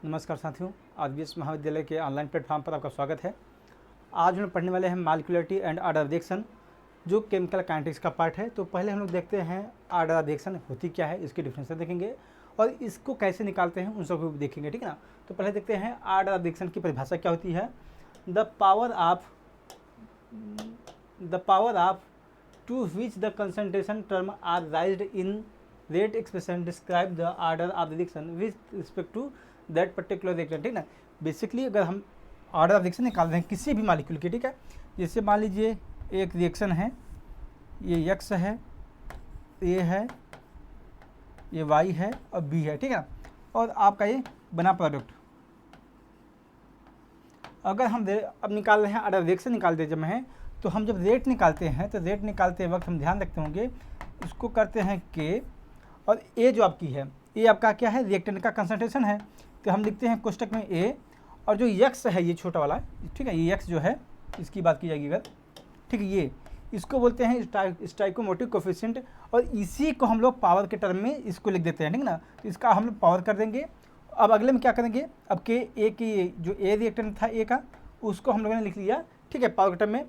नमस्कार साथियों, आरबीएस महाविद्यालय के ऑनलाइन प्लेटफॉर्म पर आपका स्वागत है। आज हम पढ़ने वाले हैं molecularity and order of reaction, जो केमिकल काइनेटिक्स का पार्ट है। तो पहले हम लोग देखते हैं ऑर्डर ऑफ रिएक्शन होती क्या है, इसकी डिफरेंस देखेंगे और इसको कैसे निकालते हैं उन सबको भी देखेंगे, ठीक है ना। तो पहले देखते हैं ऑर्डर ऑफ रिएक्शन की परिभाषा क्या होती है। The power of to which the concentration term are raised in rate expression describe the order of the reaction with respect to that particular reactant, ठीक ना। बेसिकली अगर हम ऑर्डर ऑफ रिएक्शन निकाल रहे हैं किसी भी मॉलिक्यूल की, ठीक है, जैसे मान लीजिए एक रिएक्शन है, ये X है, A है, ये Y है और B है, ठीक है ना। और आपका ये बना प्रोडक्ट, अगर हम अब निकाल रहे हैं ऑर्डर रिएक्शन निकालते जब हैं, तो हम जब रेट निकालते हैं तो रेट निकालते वक्त हम ध्यान रखते होंगे, इसको करते हैं K और A जो आपकी है, ये आपका क्या है, रिएक्टेंट का कंसंट्रेशन है। तो हम लिखते हैं कोष्टक में A, और जो X है ये छोटा वाला, ठीक है, ये X जो है इसकी बात की जाएगी अगर, ठीक है, ये इसको बोलते हैं स्टाइकोमेट्रिक कोफिशिएंट, और इसी को हम लोग पावर के टर्म में इसको लिख देते हैं, ठीक ना। तो इसका हम लोग पावर कर देंगे। अब अगले में क्या करेंगे, अब के A की जो A रिएक्टेंट था A का, उसको हम लोगों ने लिख लिया, ठीक है, पावर के टर्म में।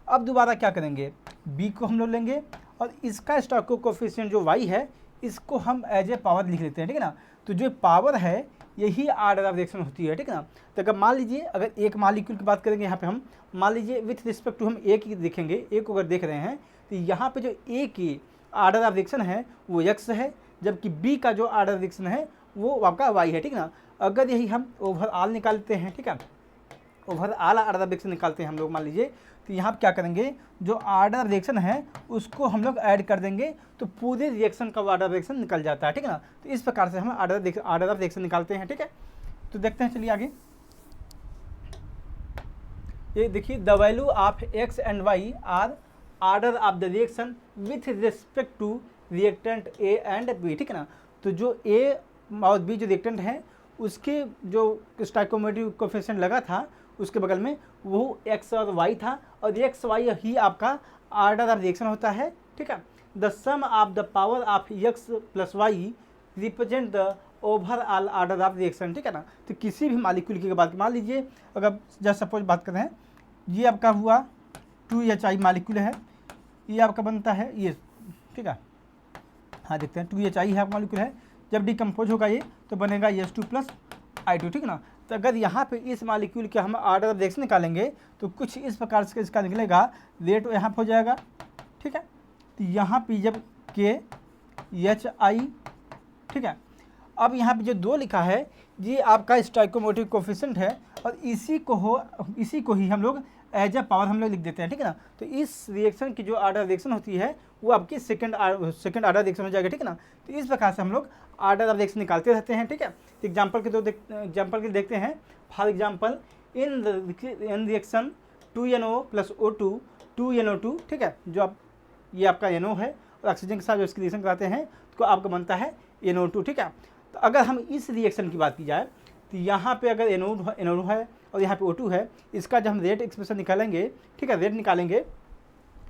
अब दोबारा क्या करेंगे, B को हम लोग लेंगे और इसका स्टाइको कोफिशिएंट जो Y है, इसको हम एज ए पावर लिख लेते हैं, ठीक है ना। तो जो पावर है यही ऑर्डर ऑफ रिएक्शन होती है, ठीक है ना। तो अगर मान लीजिए अगर एक मॉलिक्यूल की बात करेंगे, यहाँ पे हम मान लीजिए विथ रिस्पेक्ट टू हम ए की देखेंगे, ए को अगर देख रहे हैं तो यहाँ पे जो ए की ऑर्डर ऑफ रिएक्शन है वो X है, जबकि बी का जो ऑर्डर ऑफ रिएक्शन है वो आपका Y है, ठीक है ना। अगर यही हम ओवरऑल निकालते हैं, ठीक है, ओवरऑल ऑर्डर ऑफ रिएक्शन निकालते हैं हम लोग मान लीजिए, तो यहाँ पर क्या करेंगे, जो ऑर्डर रिएक्शन है उसको हम लोग ऐड कर देंगे तो पूरे रिएक्शन का ऑर्डर रिएक्शन निकल जाता है, ठीक है ना। तो इस प्रकार से हम ऑर्डर ऑफ रिएक्शन निकालते हैं, ठीक है। तो देखते हैं, चलिए आगे। ये देखिए, the value of X and Y are order of the reaction with respect to reactant A and B, ठीक है ना। तो जो A और B जो रिएक्टेंट है उसके जो स्टाइकोमेट्रिक कोफिशिएंट लगा था उसके बगल में वो X और Y था, और X Y ही आपका ऑर्डर ऑफ रिएक्शन होता है, ठीक है। The sum of the power of X plus Y represent the overall order of reaction, ठीक है ना। तो किसी भी मॉलिक्यूल की बात मान लीजिए, अगर जस्ट सपोज बात कर रहे हैं, ये आपका हुआ 2HI मॉलिक्यूल है, ये आपका बनता है ये, ठीक है, हाँ देखते हैं 2HI है मॉलिक्यूल है, जब डिकम्पोज होगा ये तो बनेगा H2 प्लस I2, ठीक है ना। तो अगर यहाँ पे इस मॉलिक्यूल के हम ऑर्डर ऑफ रिएक्शन निकालेंगे तो कुछ इस प्रकार से इसका निकलेगा, रेट यहाँ पर हो जाएगा, ठीक है। तो यहाँ पे जब KHI, ठीक है, अब यहाँ पे जो 2 लिखा है ये आपका स्टाइकोमेट्रिक कोफिशिएंट है, और इसी को ही हम लोग एज ए पावर हम लोग लिख देते हैं, ठीक है ना। तो इस रिएक्शन की जो ऑर्डर रिएक्शन होती है वो आपकी सेकंड ऑर्डर रिएक्शन हो जाएगा, ठीक है ना। तो इस प्रकार से हम लोग ऑर्डर ऑफ रिएक्शन निकालते रहते हैं, ठीक है। तो एग्जाम्पल के देखते हैं। For example in reaction 2NO plus O2 2NO2, ठीक है, जो आप ये आपका NO है और ऑक्सीजन के साथ जो इसकी रिएक्शन कराते हैं तो आपका बनता है NO2, ठीक है। तो अगर हम इस रिएक्शन की बात की जाए तो यहाँ पे अगर NO2 है और यहाँ पे O2 है, इसका जब हम रेट एक्सप्रेशन निकालेंगे, ठीक है, रेट निकालेंगे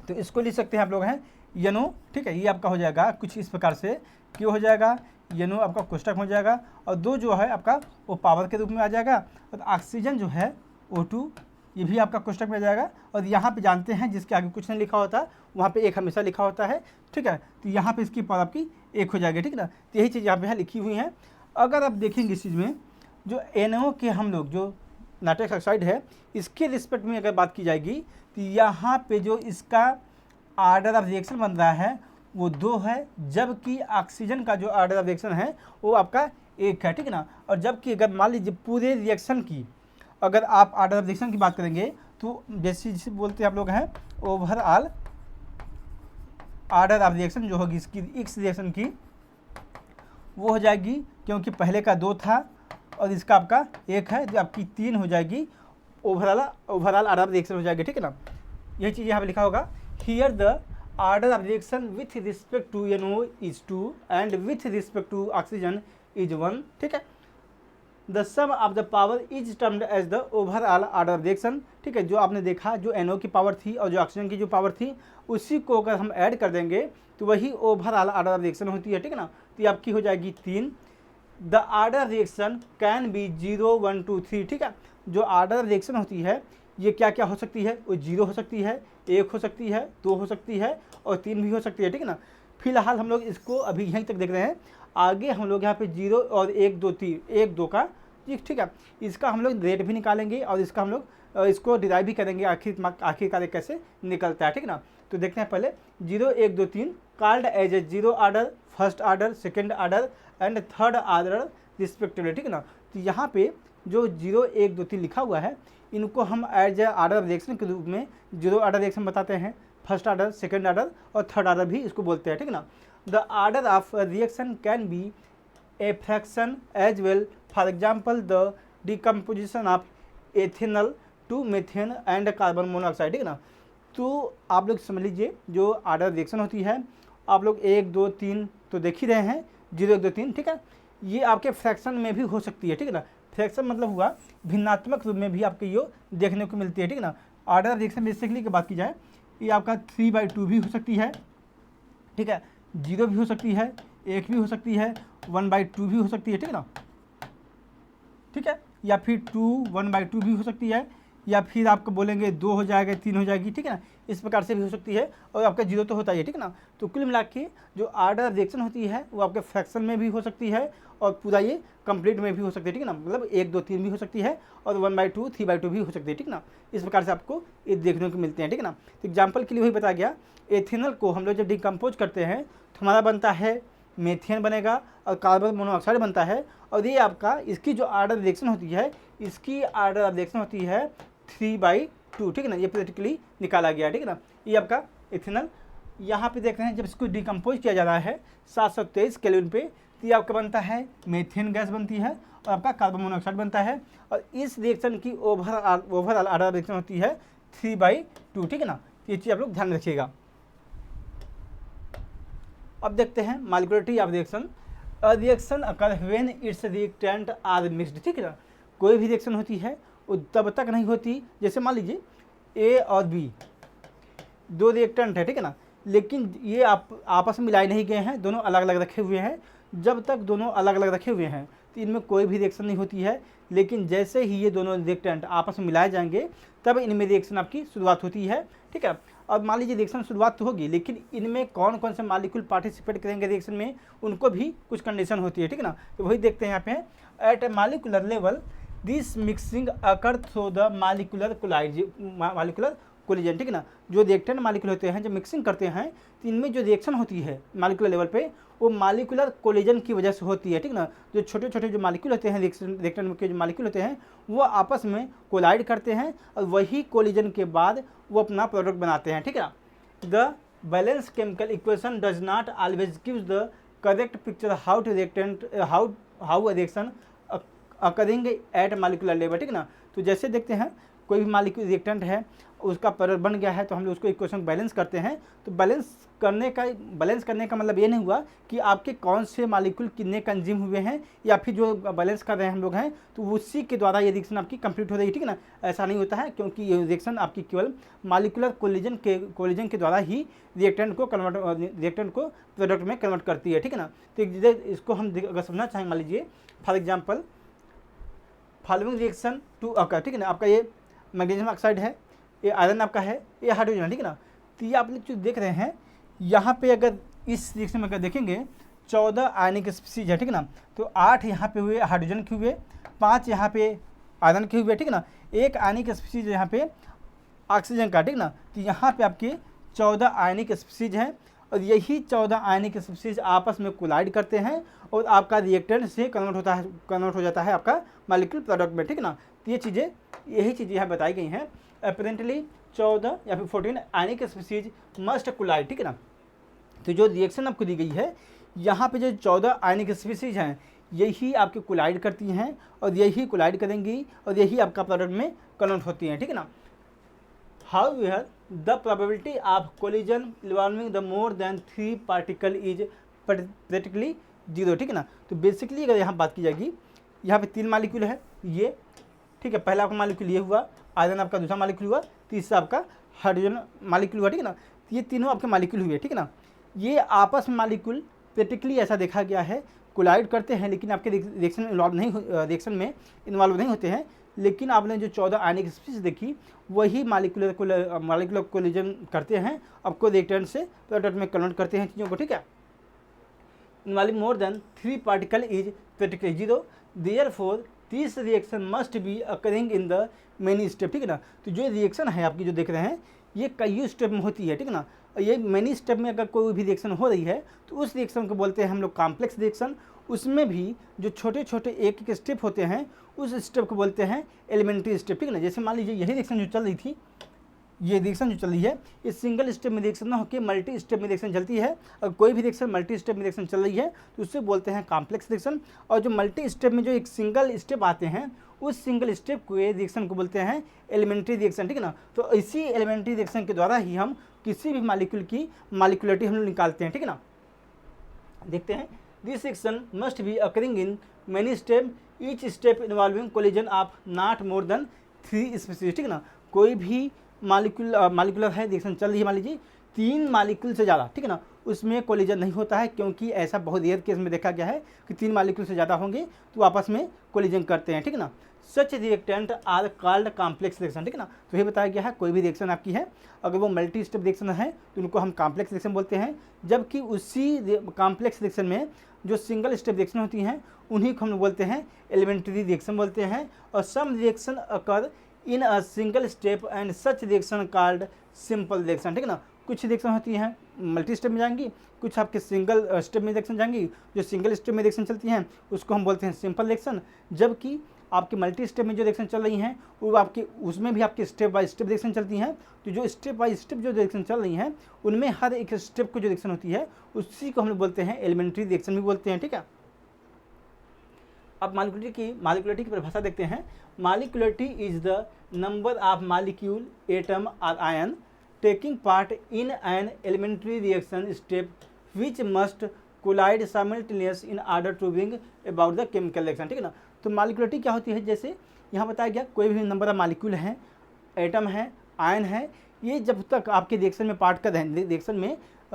तो इसको लिख सकते हैं आप लोग हैं NO, ठीक है, ये आपका हो जाएगा कुछ इस प्रकार से, क्यों हो जाएगा, NO आपका कोष्टक हो जाएगा, और 2 जो है आपका वो पावर के रूप में आ जाएगा, और ऑक्सीजन जो है O2 ये भी आपका कोष्टक में आ जाएगा। और यहाँ पे जानते हैं जिसके आगे कुछ नहीं लिखा होता वहाँ पे 1 हमेशा लिखा होता है, ठीक है। तो यहाँ पे इसकी पावर आपकी 1 हो जाएगी, ठीक है ना। तो यही चीज़ यहाँ पे लिखी हुई है। अगर आप देखेंगे इस चीज़ में जो NO के हम लोग जो नाइट्रस ऑक्साइड है इसके रिस्पेक्ट में अगर बात की जाएगी तो यहाँ पे जो इसका ऑर्डर ऑफ रिएक्शन बन रहा है वो 2 है, जबकि ऑक्सीजन का जो ऑर्डर ऑफ रिएक्शन है वो आपका 1 है, ठीक है ना। और जबकि अगर मान लीजिए पूरे रिएक्शन की अगर आप ऑर्डर ऑफ रिएक्शन की बात करेंगे तो जैसे बोलते हैं आप लोग हैं ओवरऑल ऑर्डर ऑफ रिएक्शन जो होगी इसकी इस रिएक्शन की वो हो जाएगी, क्योंकि पहले का 2 था और इसका आपका 1 है, जो आपकी 3 हो जाएगी, ओवरऑल ऑर्डर ऑफ रिएक्शन हो जाएगी, ठीक है ना। यही चीज़ यहाँ पे लिखा होगा, here the order of reaction with respect to NO is 2 and with respect to oxygen is 1, ठीक है। The sum of the power is termed as the overall order of reaction, ठीक है। जो आपने देखा जो NO की पावर थी और जो ऑक्सीजन की जो पावर थी उसी को अगर हम ऐड कर देंगे तो वही ओवरऑल ऑर्डर ऑफ रिएक्शन होती है, ठीक है ना। तो ये आपकी हो जाएगी 3, the order reaction can B 0 1 2 3, ठीक है। जो आर्डर रिएक्शन होती है ये क्या क्या हो सकती है, वो 0 हो सकती है, 1 हो सकती है, 2 हो सकती है और 3 भी हो सकती है, ठीक है ना। फिलहाल हम लोग इसको अभी यहीं तक देख रहे हैं, आगे हम लोग यहाँ पे 0 और 1 2 3 1 2 का, ठीक है, इसका हम लोग रेट भी निकालेंगे और इसका हम लोग इसको डिराइव भी करेंगे आखिरकार कैसे निकलता है, ठीक है ना। तो देखते हैं पहले 0 1 2 3 called as a 0 order, first order, second order and third order respectively, ठीक है ना। तो यहाँ पे जो 0 1 2 3 लिखा हुआ है इनको हम एज ए आर्डर रिएक्शन के रूप में 0 आर्डर रिएक्शन बताते हैं, फर्स्ट आर्डर, सेकेंड आर्डर और थर्ड आर्डर भी इसको बोलते हैं, ठीक है ना। The order of reaction can be a fraction as well, for example the decomposition of ethanol to methane and carbon monoxide, ठीक है ना। तो आप लोग समझ लीजिए जो आर्डर रिएक्शन होती है, आप लोग 1 2 3 तो देख ही रहे हैं, 0 1 2 3, ठीक है। ये आपके फ्रैक्शन में भी हो सकती है, ठीक है ना। फ्रैक्शन मतलब हुआ भिन्नात्मक रूप में भी आपको ये देखने को मिलती है, ठीक है ना। आर्डर रिएक्शन बेसिकली की बात की जाए, ये आपका 3/2 भी हो सकती है, ठीक है, 0 भी हो सकती है, 1 भी हो सकती है, 1/2 भी हो सकती है, ठीक है ना, ठीक है, या फिर 2 1/2 भी हो सकती है, या फिर आपको बोलेंगे 2 हो जाएगा, 3 हो जाएगी, ठीक है ना। इस प्रकार से भी हो सकती है और आपका 0 तो होता ही है, ठीक है ना। तो कुल मिला के जो आर्डर रिएक्शन होती है वो आपके फ्रैक्शन में भी हो सकती है और पूरा ये कंप्लीट में भी हो सकती है, ठीक है ना। मतलब 1 2 3 भी हो सकती है और 1/2 3/2 भी हो सकती है, ठीक है ना। इस प्रकार से आपको ये देखने को मिलते हैं, ठीक है ना। तो एग्जाम्पल के लिए वही बताया गया, एथेनॉल को हम लोग जब डिकम्पोज करते हैं तो हमारा बनता है मीथेन बनेगा और कार्बन मोनोऑक्साइड बनता है, और ये आपका इसकी जो आर्डर रिएक्शन होती है इसकी आर्डर रिएक्शन होती है 3/2, ठीक है ना। ये प्रैक्टिकली निकाला गया है, ठीक है ना। ये आपका इथेनॉल यहाँ पे देख रहे हैं, जब इसको डिकम्पोज किया जा रहा है 723 केल्विन पे, तो ये आपका बनता है मीथेन गैस बनती है और आपका कार्बन मोनोऑक्साइड बनता है, और इस रिएक्शन की ओवरऑल आर्डर रिएक्शन होती है 3/2, ठीक है ना। ये चीज़ आप लोग ध्यान रखिएगा। अब देखते हैं molecularity of reaction. A reaction occur when its reactant are mixed, ठीक है ना। कोई भी रिएक्शन होती है वो तब तक नहीं होती, जैसे मान लीजिए ए और बी दो रिएक्टेंट है, ठीक है ना, लेकिन ये आपस में मिलाए नहीं गए हैं, दोनों अलग अलग रखे हुए हैं। जब तक दोनों अलग अलग रखे हुए हैं तो इनमें कोई भी रिएक्शन नहीं होती है, लेकिन जैसे ही ये दोनों रिएक्टेंट आपस में मिलाए जाएंगे तब इनमें रिएक्शन आपकी शुरुआत होती है, ठीक है। और मान लीजिए रिएक्शन शुरुआत तो होगी, लेकिन इनमें कौन कौन से मॉलिक्यूल पार्टिसिपेट करेंगे रिएक्शन में, उनको भी कुछ कंडीशन होती है, ठीक है ना। तो वही देखते हैं यहाँ पे, at a molecular level this mixing occur through the molecular collision, ठीक है ना। जो रिएक्टेंट मॉलिक्यूल होते हैं जब मिक्सिंग करते हैं तो इनमें जो रिएक्शन होती है मॉलिक्यूलर लेवल पे वो मॉलिक्यूलर कोलिजन की वजह से होती है, ठीक ना। जो छोटे छोटे जो मॉलिक्यूल होते हैं रिएक्टेंट के जो मॉलिक्यूल होते हैं वो आपस में कोलाइड करते हैं और वही कोलिजन के बाद वो अपना प्रोडक्ट बनाते हैं, ठीक है ना। The balance chemical equation does not always gives the correct picture how to reactant how a reaction occurring at molecular level, ठीक ना। तो जैसे देखते हैं कोई भी मॉलिक्यूल रिएक्टेंट है उसका प्रोडक्ट बन गया है तो हम लोग उसको इक्वेशन बैलेंस करते हैं। तो बैलेंस करने का मतलब ये नहीं हुआ कि आपके कौन से मॉलिक्यूल कितने कंज्यूम हुए हैं या फिर जो बैलेंस कर रहे हैं हम लोग हैं तो उसी के द्वारा ये रिएक्शन आपकी कंप्लीट हो रही है, ठीक है ना। ऐसा नहीं होता है, क्योंकि ये रिएक्शन आपकी केवल मॉलिक्यूलर कोलिजन के द्वारा ही रिएक्टेंट को प्रोडक्ट में कन्वर्ट करती है, ठीक है ना। तो इसको हम अगर समझना चाहें, मान लीजिए for example following reaction to occur, ठीक है ना। आपका ये मैग्नीशियम ऑक्साइड है, ये आयरन आपका है, ये हाइड्रोजन है, ठीक है ना। तो ये आप लोग जो देख रहे हैं यहाँ पे अगर इस रिएक्शन में अगर देखेंगे 14 आयनिक स्पीसीज है, ठीक है ना। तो 8 यहाँ पे हुए हाइड्रोजन के हुए, 5 यहाँ पे आयरन के हुए, ठीक है ना। एक आयनिक स्पीसीज यहाँ पे ऑक्सीजन का, ठीक है ना। तो यहाँ पे आपके 14 आयनिक स्पीसीज हैं और यही 14 आयनिक स्पीसीज आपस में कोलाइड करते हैं और आपका रिएक्टेंट से कन्वर्ट हो जाता है आपका मॉलिक्यूल प्रोडक्ट में, ठीक है ना। तो यही चीज़ यहाँ बताई गई हैं। अपेरेंटली 14 या फिर 14 आयनिक स्पीसीज मस्ट कोलाइड, ठीक है ना। तो जो रिएक्शन आपको दी गई है यहाँ पे जो 14 आयनिक स्पीसीज हैं यही आपके कोलाइड करती हैं और यही कोलाइड करेंगी और यही आपका प्रोडक्ट में कन्वर्ट होती हैं, ठीक है ना। However the probability of collision involving the more than 3 particle is practically 0, ठीक है ना। तो बेसिकली अगर यहाँ बात की जाएगी, यहाँ पे 3 मॉलिक्यूल है ये, ठीक है। पहला आपका मॉलिक्यूल ये हुआ, आयरन आपका दूसरा मॉलिक्यूल हुआ, तीसरा आपका हाइड्रोजन मॉलिक्यूल हुआ, ठीक है ना। तो ये तीनों आपके मॉलिक्यूल हुए, ठीक है ना। ये आपस में मॉलिक्यूल प्रैक्टिकली ऐसा देखा गया है कोलाइड करते हैं लेकिन आपके रिएक्शन में इन्वॉल्व नहीं होते हैं, लेकिन आपने जो 14 आयनिक स्पीशीज देखी वही मालिकुलर कोलिजन करते हैं, आपको रिएक्टेंट से प्रोडक्ट में कन्वर्ट करते हैं चीज़ों को, ठीक है। Involving more than 3 particle is practically 0, therefore this reaction must be occurring in the many step, ठीक है ना। तो जो रिएक्शन है आपकी जो देख रहे हैं ये कई स्टेप में होती है, ठीक है ना। ये मेनी स्टेप में अगर कोई भी रिएक्शन हो रही है तो उस रिएक्शन को बोलते हैं हम लोग कॉम्प्लेक्स रिएक्शन। उसमें भी जो छोटे छोटे एक एक स्टेप होते हैं उस स्टेप को बोलते हैं एलिमेंट्री स्टेप, ठीक है ना। जैसे मान लीजिए यही रिएक्शन जो चल रही थी, ये रिएक्शन जो चल रही है इस सिंगल स्टेप में रिएक्शन ना होकर मल्टी स्टेप में रिएक्शन चलती है। अगर कोई भी रिएक्शन मल्टी स्टेप में रिएक्शन चल रही है तो उससे बोलते हैं कॉम्प्लेक्स रिएक्शन। और जो मल्टी स्टेप में जो एक सिंगल स्टेप आते हैं उस सिंगल स्टेप को रिएक्शन को बोलते हैं एलिमेंट्री रिएक्शन, ठीक है ना। तो इसी एलिमेंट्री रिएक्शन के द्वारा ही हम किसी भी मालिक्यूल की मालिकुलरिटी हम लोग निकालते हैं, ठीक है ना। देखते हैं this reaction must be occurring in many step, each step involving collision of not more than 3 species, ठीक है ना। कोई भी मालिकुलर है रिएक्शन चल रही है, मान लीजिए 3 मालिक्यूल से ज़्यादा, ठीक है ना, उसमें कोलिजन नहीं होता है, क्योंकि ऐसा बहुत रेयर केस में देखा गया है कि 3 मालिक्यूल से ज़्यादा होंगे तो आपस में कोलिजन करते हैं, ठीक है ना। Such reactant are called complex reaction, ठीक है ना। तो ये बताया गया है कोई भी रिएक्शन आपकी है अगर वो मल्टी स्टेप रिएक्शन है तो उनको हम कॉम्प्लेक्स रिएक्शन बोलते हैं, जबकि उसी कॉम्प्लेक्स रिएक्शन में जो सिंगल स्टेप रिएक्शन होती हैं उन्हीं को हम बोलते हैं एलिमेंट्री रिएक्शन बोलते हैं। और some reaction occur in a single step and such reaction called simple reaction, ठीक है ना। कुछ रिएक्शन होती हैं मल्टी स्टेप में जाएंगी, कुछ आपके सिंगल स्टेप में रिएक्शन जाएंगी। जो सिंगल स्टेप में रिएक्शन चलती हैं उसको हम बोलते हैं सिंपल रिएक्शन, जबकि आपके मल्टी स्टेप में जो रिएक्शन चल रही हैं वो आपके उसमें भी आपके स्टेप बाय स्टेप रिएक्शन चलती हैं। तो जो स्टेप बाय स्टेप जो रिएक्शन चल रही हैं उनमें हर एक स्टेप को जो रिएक्शन होती है उसी को हम लोग बोलते हैं एलिमेंट्री रिएक्शन भी बोलते हैं, ठीक है। अब मालिकुलरिटी की परिभाषा देखते हैं। Molecularity is the number of molecule, atom और ion taking part in an elementary reaction step which must collide simultaneous in order to bring about the chemical reaction, ठीक है ना। तो मालिकुलरिटी क्या होती है, जैसे यहाँ बताया गया कोई भी नंबर ऑफ मालिक्यूल हैं, एटम है, आयन है, ये जब तक आपके रिएक्शन में पार्ट कर रहे हैं,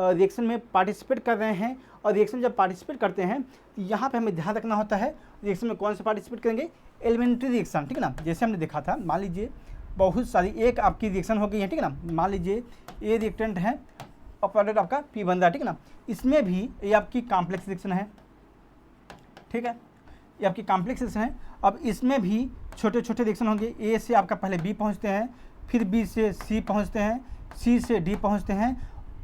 रिएक्शन में पार्टिसिपेट कर रहे हैं, और रिएक्शन जब पार्टिसिपेट करते हैं तो यहाँ पे हमें ध्यान रखना होता है रिएक्शन में कौन से पार्टिसिपेट करेंगे, एलिमेंट्री रिएक्शन, ठीक है ना। जैसे हमने देखा था, मान लीजिए बहुत सारी एक आपकी रिएक्शन हो गई है, ठीक है ना। मान लीजिए ये रिएक्टेंट है और प्रोडक्ट आपका पी बन रहा है, ठीक है ना। इसमें भी ये आपकी कॉम्प्लेक्स रिएक्शन है, ठीक है, ये आपकी कॉम्प्लेक्स रिएक्शन है। अब इसमें भी छोटे छोटे रिएक्शन होंगे, ए से आपका पहले बी पहुँचते हैं, फिर बी से सी पहुँचते हैं, सी से डी पहुँचते हैं,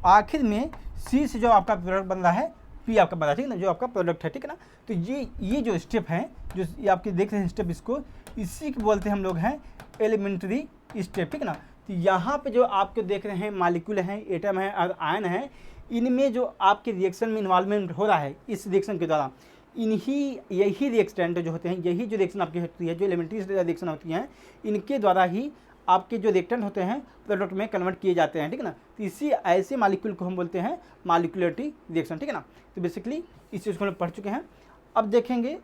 आखिर में सी से जो आपका प्रोडक्ट बन रहा है पी आपका बन रहा है, ठीक है ना, जो आपका प्रोडक्ट है, ठीक है ना। तो ये जो स्टेप हैं जो ये आपके देख रहे हैं स्टेप, इसको इसी को बोलते हैं हम लोग हैं एलिमेंट्री स्टेप, ठीक है ना। तो यहाँ पे जो आपके देख रहे हैं मालिक्यूल हैं, एटम है और आयन है, इनमें जो आपके रिएक्शन में इन्वॉल्वमेंट हो रहा है इस रिएक्शन के द्वारा, यही रिएक्टेंट जो होते हैं, यही जो रिएक्शन आपकी होती है, जो एलिमेंट्री रिएक्शन होती हैं, इनके द्वारा ही आपके जो रिएक्टेंट होते हैं प्रोडक्ट में कन्वर्ट किए जाते हैं, ठीक है ना। तो इसी ऐसे मालिक्यूल को हम बोलते हैं मालिकुलरिटी रिएक्शन, ठीक है ना। तो बेसिकली इस चीज़ को हम लोग पढ़ चुके हैं। अब देखेंगे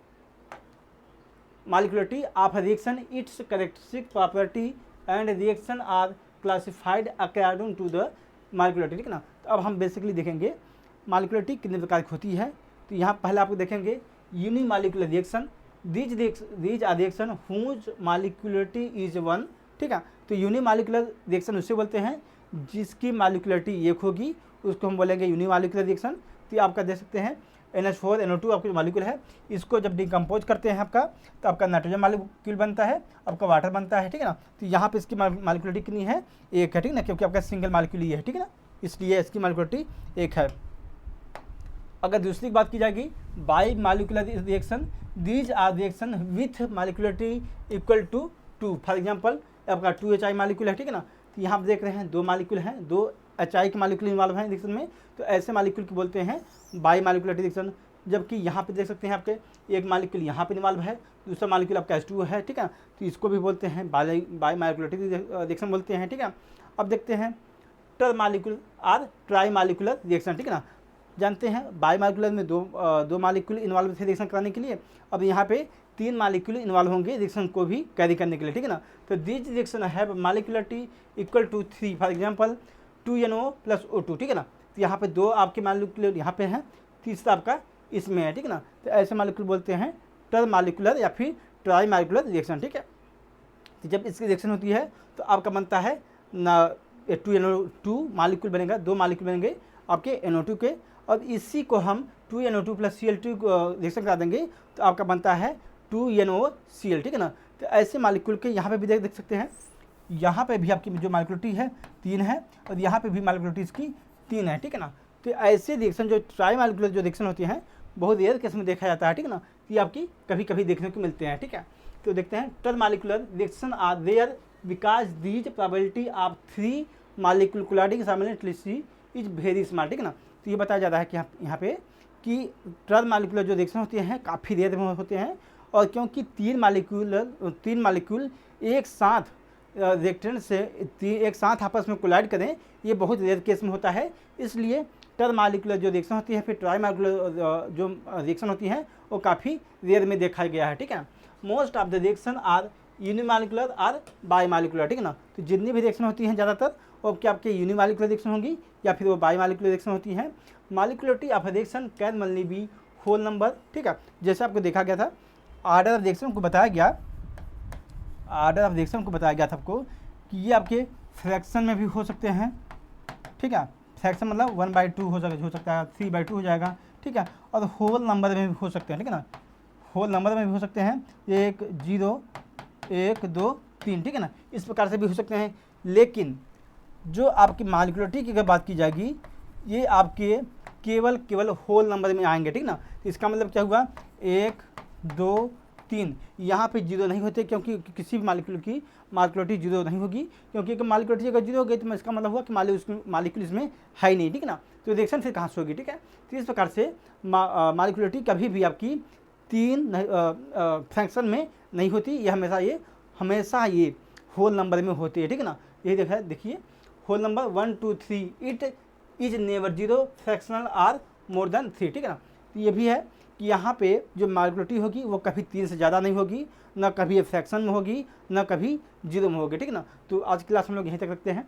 molecularity of reaction, its characteristic property and reaction are classified according to the molecularity, ठीक है ना। तो अब हम बेसिकली देखेंगे मालिकुलरिटी कितने प्रकार की होती है। तो यहाँ पहले आपको देखेंगे unimolecular reaction, these are reaction whose molecularity is 1, ठीक है। तो यूनिमालिकुलर रिएक्शन उससे बोलते हैं जिसकी मालिकुलरिटी एक होगी, उसको हम बोलेंगे यूनिमालिकुलर रिएक्शन। तो आपका देख सकते हैं NH4 NO2 आपका मालिक्यूल है, इसको जब डिकम्पोज करते हैं आपका तो आपका नाइट्रोजन मालिक्यूल बनता है, आपका वाटर बनता है, ठीक है ना। तो यहाँ पे इसकी मालिकुलरिटी कितनी है, एक है, ठीक है ना, क्योंकि आपका सिंगल मालिक्यूल ही है, ठीक है ना, इसलिए इसकी मालिकुलरिटी एक है। अगर दूसरी बात की जाएगी bimolecular reaction, these are reaction with molecularity equal to 2। For example आपका 2HI मालिक्यूल है, ठीक है ना। तो यहाँ आप देख रहे हैं 2 मालिक्यूल हैं, 2 HI के मालिक्यूल इन्वॉल्व हैं रिएक्शन में, तो ऐसे मालिक्यूल को बोलते हैं बाई मालिकुलर रिएक्शन। जबकि यहाँ पे देख सकते हैं आपके एक मालिक्यूल यहाँ पे इन्वॉल्व है, दूसरा मालिक्यूल आपका H2 है, ठीक है, तो इसको भी बोलते हैं बाई मालिकुलर रिएक्शन बोलते हैं, ठीक है। अब देखते हैं टर मालिक्यूल और ट्राई मालिकुलर रिएक्शन, ठीक है ना। जानते हैं बाई मालिकुलर में दो मालिक्यूल इन्वॉल्व थे रिएक्शन कराने के लिए, अब यहाँ पे 3 मालिक्यूल इन्वॉल्व होंगे रिएक्शन को भी कैरी करने के लिए, ठीक है ना। तो this reaction have molecularity equal to 3, for example 2NO + O2, ठीक है ना। तो यहाँ पे 2 आपके मालिक्यूल यहाँ पे हैं, तीसरा आपका इसमें है, ठीक है ना। तो ऐसे मालिक्यूल बोलते हैं टर मालिकुलर या फिर ट्राई मालिकुलर रिएक्शन, ठीक है। तो जब इसकी रिएक्शन होती है तो आपका बनता है ना 2NO2 मालिक्यूल बनेगा, 2 मालिक्यूल बनेंगे आपके NO2 के, और इसी को हम 2NO2 + Cl2 रिएक्शन करा देंगे तो आपका बनता है 2NOCl, ठीक है ना। तो ऐसे मालिक्यूल के यहाँ पे भी देख सकते हैं, यहाँ पे भी आपकी जो मालिक्युलरिटी है 3 है और यहाँ पे भी मालिक्युलरिटी इसकी 3 है, ठीक है ना। तो ऐसे रिएक्शन जो ट्राई मालिक्युलर जो रिएक्शन होती हैं बहुत रेयर केस में देखा जाता है, ठीक है ना। ये आपकी कभी कभी देखने को मिलते हैं, ठीक है। तो देखते हैं termolecular reaction are rare because these probability of 3 molecule colliding simultaneously is very small, ठीक है ना। तो ये बताया जा रहा है कि यहाँ पे कि टर मालिकुलर जो रिएक्शन होते हैं काफ़ी रेयर में होते हैं, और क्योंकि 3 मालिक्यूल एक साथ रिएक्टेंट से एक साथ आपस में कोलाइड करें ये बहुत रेयर केस में होता है, इसलिए टर मालिकुलर जो रिएक्शन होती है फिर ट्राई मालिकुलर जो रिएक्शन होती हैं वो काफ़ी रेयर में देखा गया है, ठीक है। Most of the reaction are unimolecular or bimolecular, ठीक है ना। तो जितनी भी रिएक्शन होती हैं ज़्यादातर वो क्या आपके यूनिमालिकुलर रिएक्शन होंगी या फिर वो बाईमालिकुलर रिएक्शन होती हैं। Molecularity of reaction can only be whole number, ठीक है। जैसे आपको देखा गया था ऑर्डर ऑफ रिएक्शन को बताया गया, आपको कि ये आपके फ्रैक्शन में भी हो सकते हैं, ठीक है। फ्रैक्शन मतलब 1/2 हो सकता है, 3/2 हो जाएगा, ठीक है। और होल नंबर में भी हो सकते हैं, ठीक है ना। होल नंबर में भी हो सकते हैं 1 0 1 2 3, ठीक है ना। इस प्रकार से भी हो सकते हैं, लेकिन जो आपकी मालिकुलरिटी की अगर बात की जाएगी ये आपके केवल होल नंबर में आएंगे, ठीक ना। तो इसका मतलब क्या हुआ 1 2 3 यहाँ पे 0 नहीं होते, क्योंकि किसी भी मालिक्यूल की मालिकुलरिटी 0 नहीं होगी, क्योंकि मालिकुलरिटी अगर 0 हो गई तो इसका मतलब हुआ कि मालिक्यूल इसमें है ही नहीं, ठीक है ना। तो रिएक्शन फिर कहाँ से होगी, ठीक है। तो इस प्रकार से मालिकुलरिटी कभी भी आपकी 3 फ्रैक्शन में नहीं होती, ये हमेशा ये होल नंबर में होती है, ठीक है ना। यही देखिए whole number 1 2 3 it is never 0 fractional or more than 3, ठीक है ना। तो ये भी है कि यहाँ पे जो मालिकुलरिटी होगी वो कभी 3 से ज़्यादा नहीं होगी, ना कभी फ्रैक्शन में होगी, ना कभी 0 में होगी, ठीक है ना। तो आज की क्लास हम लोग यहीं तक रखते हैं।